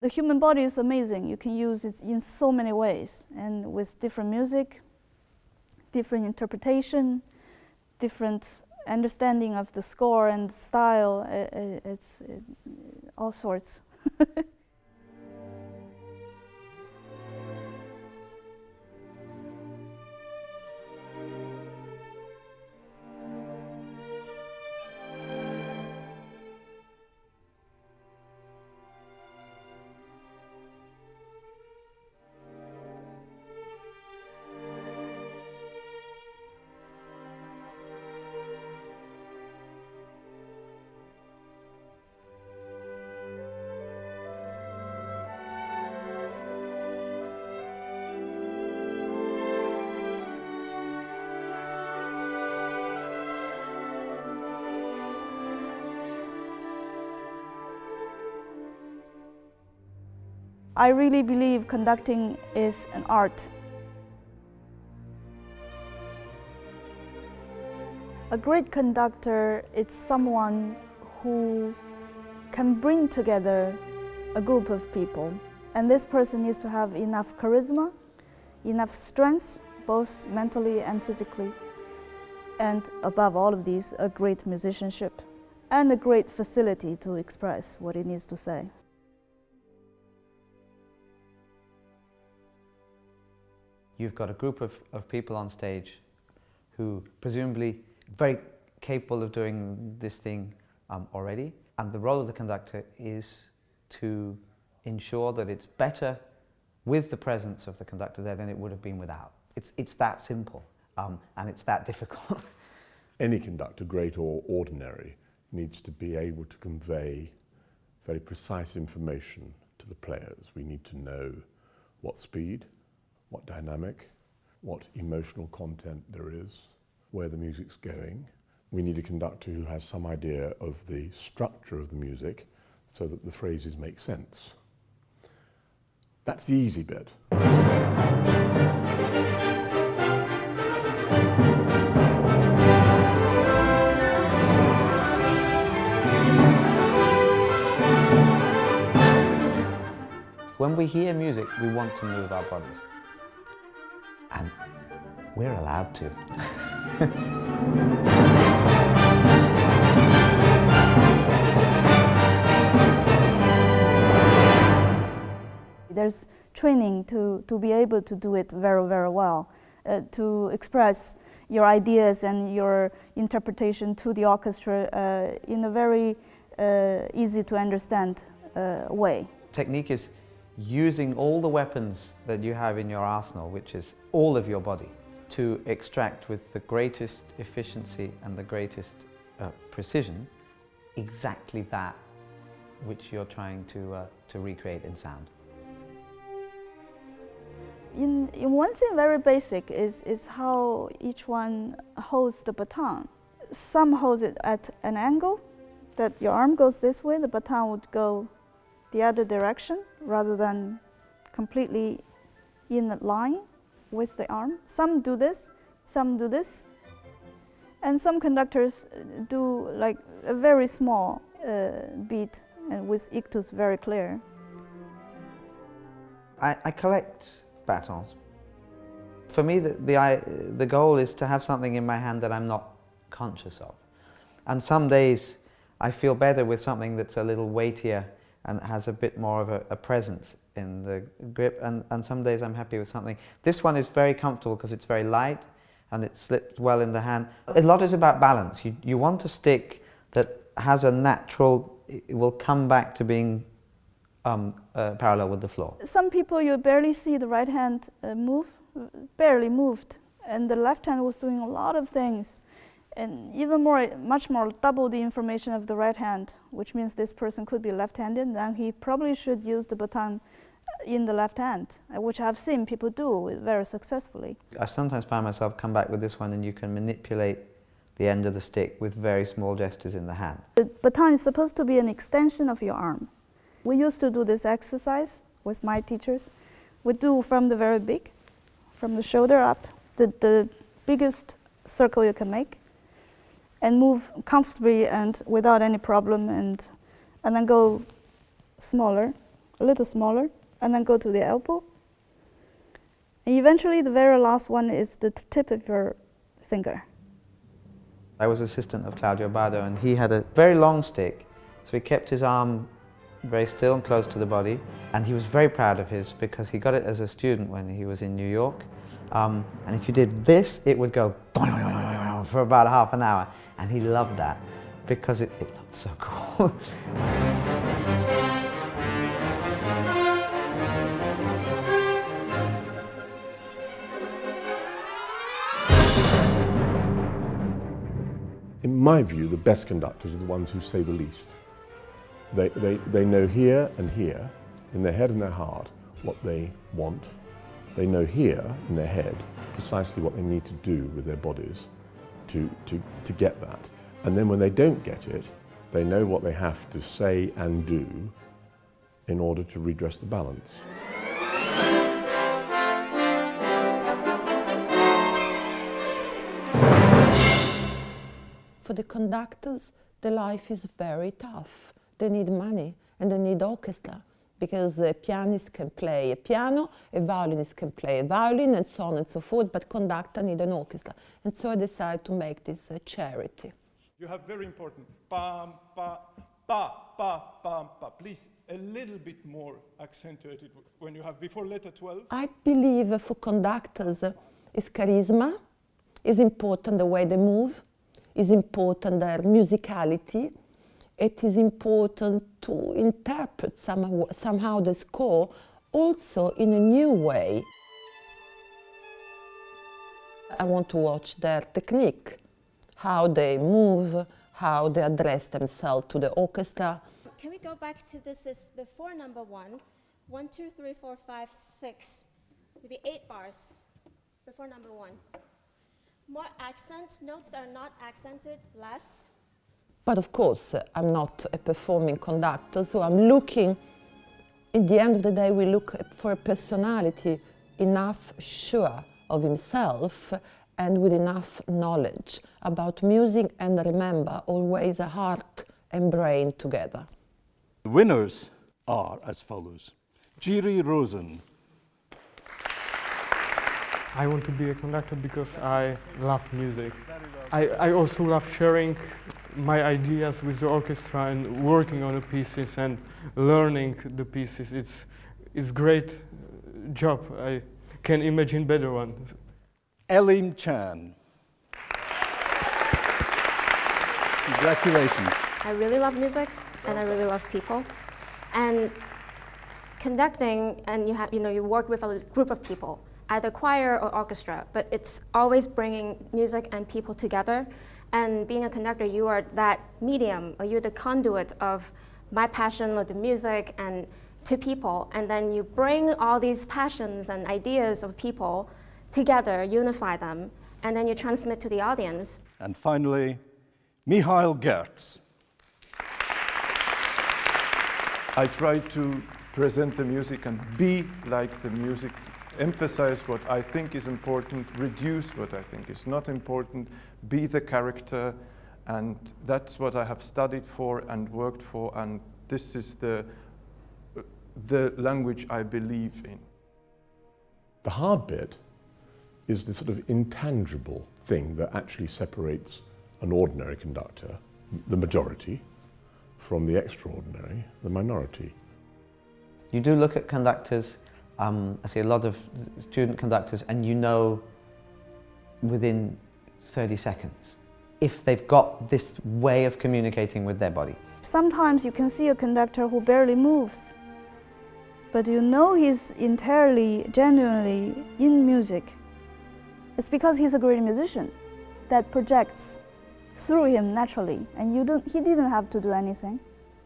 The human body is amazing. You can use it in so many ways, and with different music, different interpretation, different understanding of the score and style. It's all sorts. I really believe conducting is an art. A great conductor is someone who can bring together a group of people. And this person needs to have enough charisma, enough strength, both mentally and physically. And above all of these, a great musicianship and a great facility to express what it needs to say. You've got a group of people on stage who presumably very capable of doing this thing already, and the role of the conductor is to ensure that it's better with the presence of the conductor there than it would have been without. It's that simple, and it's that difficult. Any conductor, great or ordinary, needs to be able to convey very precise information to the players. We need to know what speed, what dynamic, what emotional content there is, where the music's going. We need a conductor who has some idea of the structure of the music so that the phrases make sense. That's the easy bit. When we hear music, we want to move our bodies. And we're allowed to. There's training to be able to do it very, very well, to express your ideas and your interpretation to the orchestra in a very easy to understand way. Technique is using all the weapons that you have in your arsenal, which is all of your body, to extract with the greatest efficiency and the greatest precision exactly that which you're trying to recreate in sound. In one thing very basic is how each one holds the baton. Some hold it at an angle, that your arm goes this way, the baton would go the other direction rather than completely in a line with the arm. Some do this, some do this. And some conductors do like a very small beat and with ictus very clear. I collect batons. For me, the goal is to have something in my hand that I'm not conscious of. And some days I feel better with something that's a little weightier and has a bit more of a presence in the grip, and some days I'm happy with something. This one is very comfortable because it's very light and it slips well in the hand. A lot is about balance. You want a stick that has a natural, it will come back to being parallel with the floor. Some people you barely see the right hand move, barely moved, and the left hand was doing a lot of things. And even more, much more, double the information of the right hand, which means this person could be left-handed, then he probably should use the baton in the left hand, which I've seen people do very successfully. I sometimes find myself come back with this one and you can manipulate the end of the stick with very small gestures in the hand. The baton is supposed to be an extension of your arm. We used to do this exercise with my teachers. We do from the very big, from the shoulder up, the biggest circle you can make, and move comfortably and without any problem, and then go smaller, a little smaller, and then go to the elbow. And eventually, the very last one is the tip of your finger. I was assistant of Claudio Bardo, and he had a very long stick, so he kept his arm very still and close to the body, and he was very proud of his because he got it as a student when he was in New York. And if you did this, it would go for about half an hour, and he loved that because it looked so cool. In my view, the best conductors are the ones who say the least. They know here and here, in their head and their heart, what they want. They know here, in their head, precisely what they need to do with their bodies to get that. And then when they don't get it, they know what they have to say and do in order to redress the balance. For the conductors, the life is very tough. They need money and they need orchestra, because a pianist can play a piano, a violinist can play a violin, and so on and so forth, but conductor need an orchestra. And so I decided to make this a charity. You have very important pam, pa, pa, pa, pam, pa. Please, a little bit more accentuated when you have before letter 12. I believe for conductors is charisma, is important the way they move, is important their musicality. It is important to interpret somehow the score also in a new way. I want to watch their technique, how they move, how they address themselves to the orchestra. Can we go back to this is before number 1? 1, 2, 3, 4, 5, 6, maybe 8 bars before number 1. More accent, notes that are not accented, less. But of course, I'm not a performing conductor, so I'm looking, in the end of the day, we look for a personality enough sure of himself and with enough knowledge about music, and remember, always a heart and brain together. The winners are as follows. Jiri Rosen. I want to be a conductor because I love music. I also love sharing my ideas with the orchestra and working on the pieces and learning the pieces. It's a great job. I can imagine better one. Elim Chan. Congratulations. I really love music and I really love people. And conducting, and you work with a group of people, either choir or orchestra, but it's always bringing music and people together. And being a conductor, you are that medium, or you're the conduit of my passion or the music and to people. And then you bring all these passions and ideas of people together, unify them, and then you transmit to the audience. And finally, Michael Gertz. I try to present the music and be like the music, emphasize what I think is important, reduce what I think is not important, be the character, and that's what I have studied for and worked for, and this is the language I believe in. The hard bit is the sort of intangible thing that actually separates an ordinary conductor, the majority, from the extraordinary, the minority. You do look at conductors, I see a lot of student conductors, and you know within 30 seconds if they've got this way of communicating with their body. Sometimes you can see a conductor who barely moves, but you know he's entirely, genuinely in music. It's because he's a great musician that projects through him naturally, and he didn't have to do anything.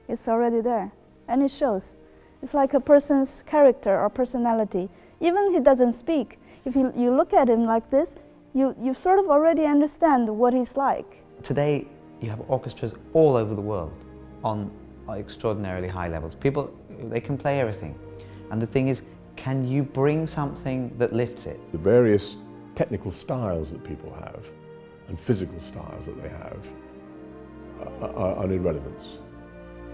It's already there, and it shows. It's like a person's character or personality. Even if he doesn't speak, if you look at him like this, you sort of already understand what he's like. Today, you have orchestras all over the world on extraordinarily high levels. People, they can play everything. And the thing is, can you bring something that lifts it? The various technical styles that people have and physical styles that they have are an irrelevance.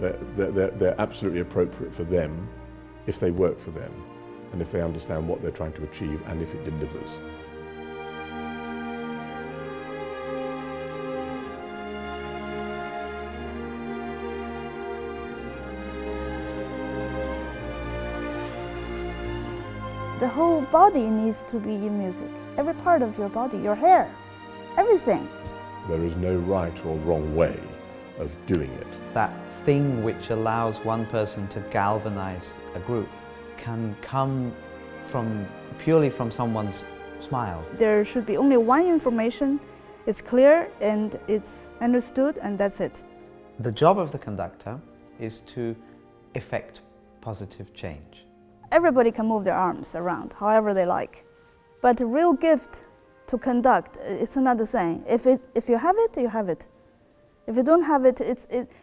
They're absolutely appropriate for them if they work for them and if they understand what they're trying to achieve and if it delivers. The whole body needs to be in music. Every part of your body, your hair, everything. There is no right or wrong way of doing it. That thing which allows one person to galvanize a group can come purely from someone's smile. There should be only one information. It's clear and it's understood, and that's it. The job of the conductor is to effect positive change. Everybody can move their arms around however they like. But the real gift to conduct, it's not the same. If you have it, you have it. If you don't have it,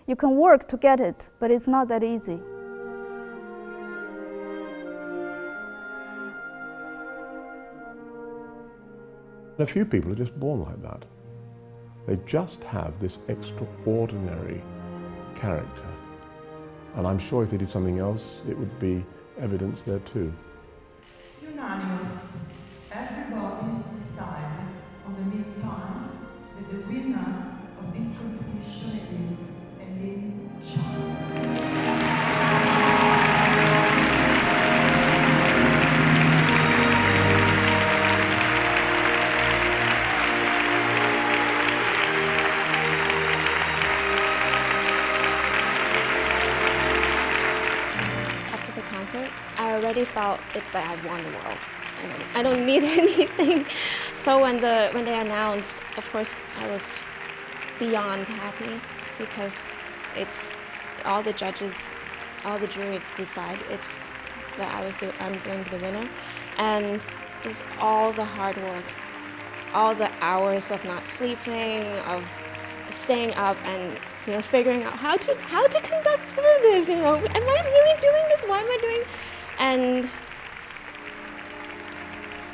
you can work to get it, but it's not that easy. A few people are just born like that. They just have this extraordinary character. And I'm sure if they did something else, it would be evidence there too. Unanimous. Everybody decided on the meantime that the winner of this competition is Eileen Chan. I already felt it's like I've won the world. I don't need anything. So when they announced, of course, I was beyond happy because it's all the judges, all the jury decide it's that I'm going to be the winner, and it's all the hard work, all the hours of not sleeping, of staying up and figuring out how to conduct through this. Am I really doing this? Why am I doing? And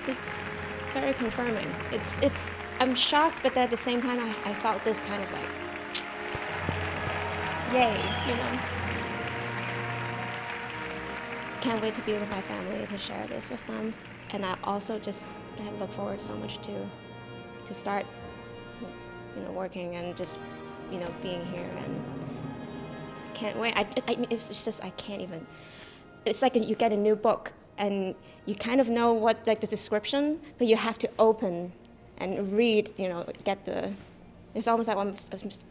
it's very confirming. I'm shocked, but at the same time, I felt this kind of like, yay, Can't wait to be with my family, to share this with them. And I also I look forward so much to start, working and just, being here, and can't wait. It's just, I can't even. It's like you get a new book and you kind of know what, like, the description, but you have to open and read, it's almost like I'm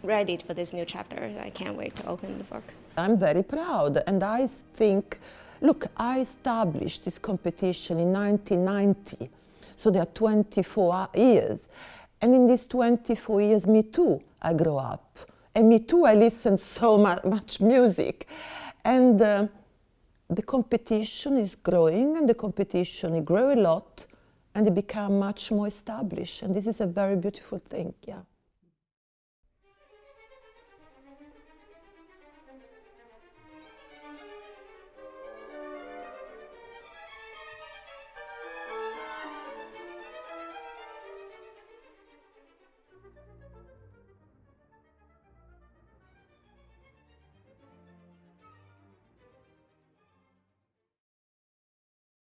ready for this new chapter. I can't wait to open the book. I'm very proud, and I think, look, I established this competition in 1990, so there are 24 years. And in these 24 years, me too, I grew up. And me too, I listened so much music. And the competition is growing, and the competition, it grew a lot, and it became much more established. And this is a very beautiful thing, yeah.